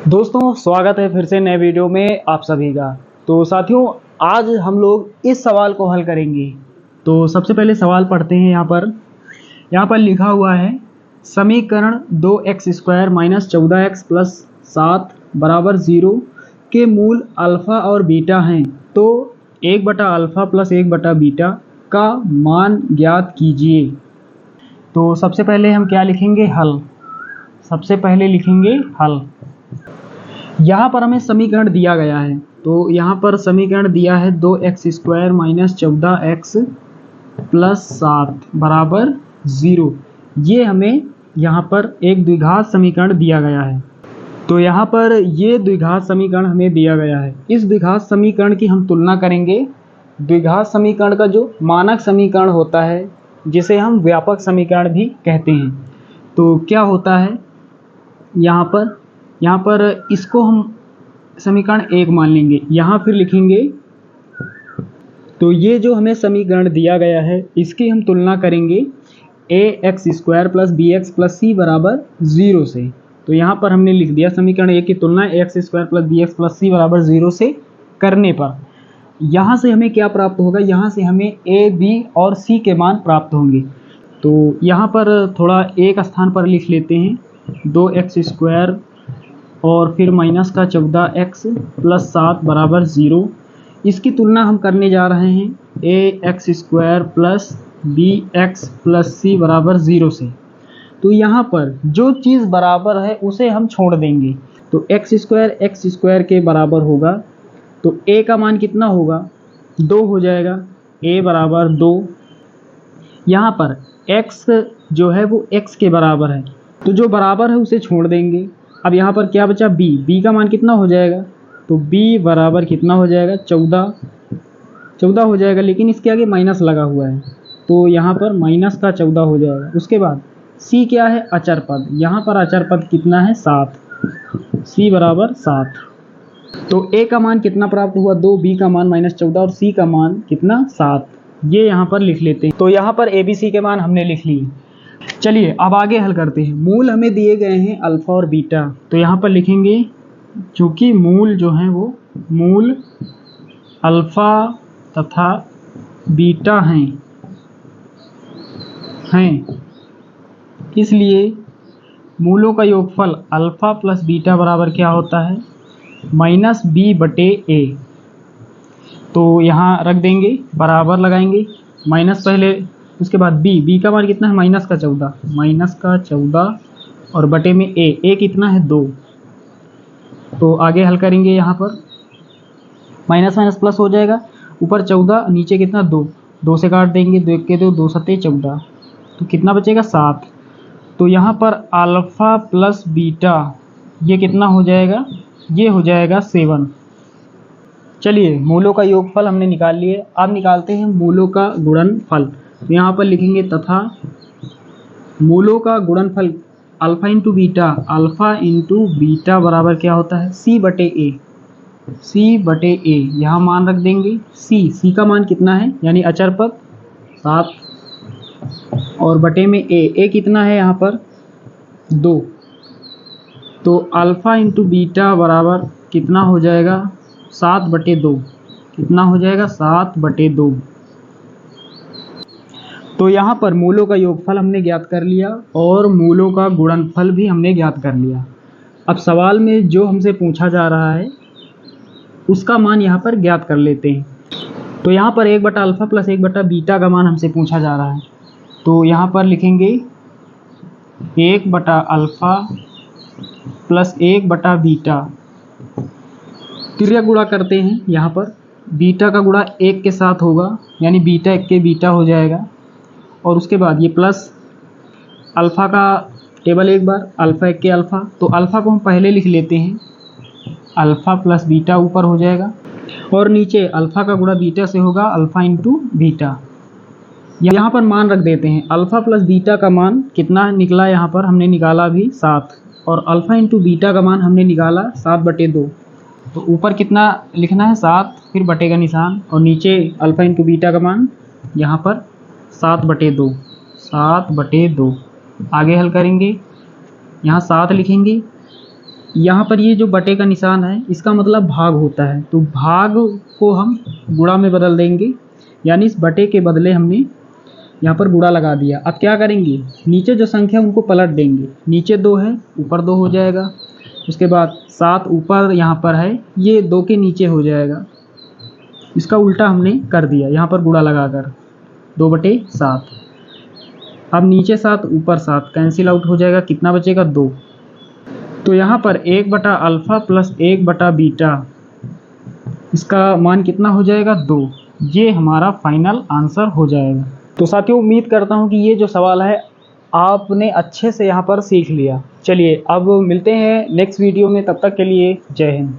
दोस्तों स्वागत है फिर से नए वीडियो में आप सभी का। तो साथियों आज हम लोग इस सवाल को हल करेंगे। तो सबसे पहले सवाल पढ़ते हैं। यहाँ पर लिखा हुआ है समीकरण 2x² - 14x + 7 = 0 के मूल अल्फ़ा और बीटा हैं। तो 1/α + 1/बीटा का मान ज्ञात कीजिए। तो सबसे पहले हम क्या लिखेंगे? हल। सबसे पहले लिखेंगे हल। यहाँ पर हमें समीकरण दिया गया है। तो यहाँ पर समीकरण दिया है 2x² - 14x + 7 = 0। ये हमें यहाँ पर एक द्विघात समीकरण दिया गया है। तो यहाँ पर ये द्विघात समीकरण हमें दिया गया है। इस द्विघात समीकरण की हम तुलना करेंगे द्विघात समीकरण का जो मानक समीकरण होता है, जिसे हम व्यापक समीकरण भी कहते हैं। तो क्या होता है यहाँ पर इसको हम समीकरण 1 मान लेंगे। यहाँ फिर लिखेंगे। तो ये जो हमें समीकरण दिया गया है इसकी हम तुलना करेंगे ax² + bx + c = 0 से। तो यहाँ पर हमने लिख दिया समीकरण 1 की तुलना ax² + bx + c = 0 से करने पर यहाँ से हमें क्या प्राप्त होगा? यहाँ से हमें a, b और c के मान प्राप्त होंगे। तो यहाँ पर थोड़ा एक स्थान पर लिख लेते हैं 2x² और फिर -14x + 7 = 0। इसकी तुलना हम करने जा रहे हैं ax² + bx + c = 0 से। तो यहाँ पर जो चीज़ बराबर है उसे हम छोड़ देंगे। तो x² के बराबर होगा। तो a का मान कितना होगा? 2 हो जाएगा। a = 2। यहाँ पर x जो है वो x के बराबर है, तो जो बराबर है उसे छोड़ देंगे। अब यहाँ पर क्या बचा? b। b का मान कितना हो जाएगा? तो b बराबर कितना हो जाएगा? 14 हो जाएगा, लेकिन इसके आगे माइनस लगा हुआ है तो यहाँ पर -14 हो जाएगा। उसके बाद c क्या है? अचर पद। यहाँ पर अचर पद कितना है? 7। c = 7। तो a का मान कितना प्राप्त हुआ? 2, b का मान -14 और c का मान कितना? 7। ये यहाँ पर लिख लेते हैं। तो यहाँ पर a, b, c के मान हमने लिख लिए। चलिए अब आगे हल करते हैं। मूल हमें दिए गए हैं अल्फ़ा और बीटा। तो यहाँ पर लिखेंगे चूँकि मूल जो हैं वो मूल अल्फ़ा तथा बीटा हैं, इसलिए मूलों का योगफल अल्फ़ा + बीटा बराबर क्या होता है? -b/a। तो यहाँ रख देंगे, बराबर लगाएंगे, माइनस पहले, उसके बाद b का मान कितना है? -14 और बटे में a कितना है? 2। तो आगे हल करेंगे। यहाँ पर माइनस प्लस हो जाएगा, ऊपर 14 नीचे कितना? 2 से काट देंगे, 2 के 2, 2 सत्ते 14, तो कितना बचेगा? 7। तो यहाँ पर अल्फ़ा + बीटा ये कितना हो जाएगा? ये हो जाएगा 7। चलिए मूलों का योगफल हमने निकाल लिए। अब निकालते हैं मूलों का गुणनफल। तो यहाँ पर लिखेंगे तथा मूलों का गुणनफल अल्फ़ा इंटू बीटा बराबर क्या होता है? c/a। यहाँ मान रख देंगे। c का मान कितना है? यानी अचर पद 7 और बटे में a कितना है? यहाँ पर 2। तो अल्फ़ा इंटू बीटा बराबर कितना हो जाएगा? 7/2। कितना हो जाएगा? 7/2। तो यहाँ पर मूलों का योगफल हमने ज्ञात कर लिया और मूलों का गुणनफल भी हमने ज्ञात कर लिया। अब सवाल में जो हमसे पूछा जा रहा है उसका मान यहाँ पर ज्ञात कर लेते हैं। तो यहाँ पर 1/α + 1/बीटा का मान हमसे पूछा जा रहा है। तो यहाँ पर लिखेंगे 1/α + 1/बीटा। तिर्यक गुणा करते हैं। यहाँ पर बीटा का गुणा 1 के साथ होगा, यानी बीटा 1 के बीटा हो जाएगा। और उसके बाद ये प्लस अल्फ़ा का टेबल एक बार, अल्फ़ा 1 के अल्फ़ा। तो अल्फ़ा को हम पहले लिख लेते हैं, अल्फ़ा + बीटा ऊपर हो जाएगा और नीचे अल्फ़ा का गुणा बीटा से होगा, अल्फ़ा इंटू बीटा। यहाँ पर मान रख देते हैं। अल्फ़ा + बीटा का मान कितना निकला? यहाँ पर हमने निकाला भी 7 और अल्फ़ा इंटू बीटा का मान हमने निकाला 7/2। तो ऊपर कितना लिखना है? 7, फिर बटे का निशान और नीचे अल्फ़ा इंटू बीटा का मान यहाँ पर 7/2। आगे हल करेंगे। यहाँ 7 लिखेंगे, यहाँ पर ये जो बटे का निशान है इसका मतलब भाग होता है, तो भाग को हम गुणा में बदल देंगे, यानी इस बटे के बदले हमने यहाँ पर गुणा लगा दिया। अब क्या करेंगे, नीचे जो संख्या उनको पलट देंगे, नीचे 2 है ऊपर 2 हो जाएगा, उसके बाद 7 ऊपर यहाँ पर है ये 2 के नीचे हो जाएगा, इसका उल्टा हमने कर दिया यहाँ पर गुणा लगाकर 2/7। अब नीचे 7 ऊपर 7 कैंसिल आउट हो जाएगा, कितना बचेगा 2। तो यहाँ पर 1/α प्लस 1/बीटा इसका मान कितना हो जाएगा 2। ये हमारा फाइनल आंसर हो जाएगा। तो साथियों उम्मीद करता हूँ कि ये जो सवाल है आपने अच्छे से यहाँ पर सीख लिया। चलिए अब मिलते हैं नेक्स्ट वीडियो में, तब तक के लिए जय हिंद।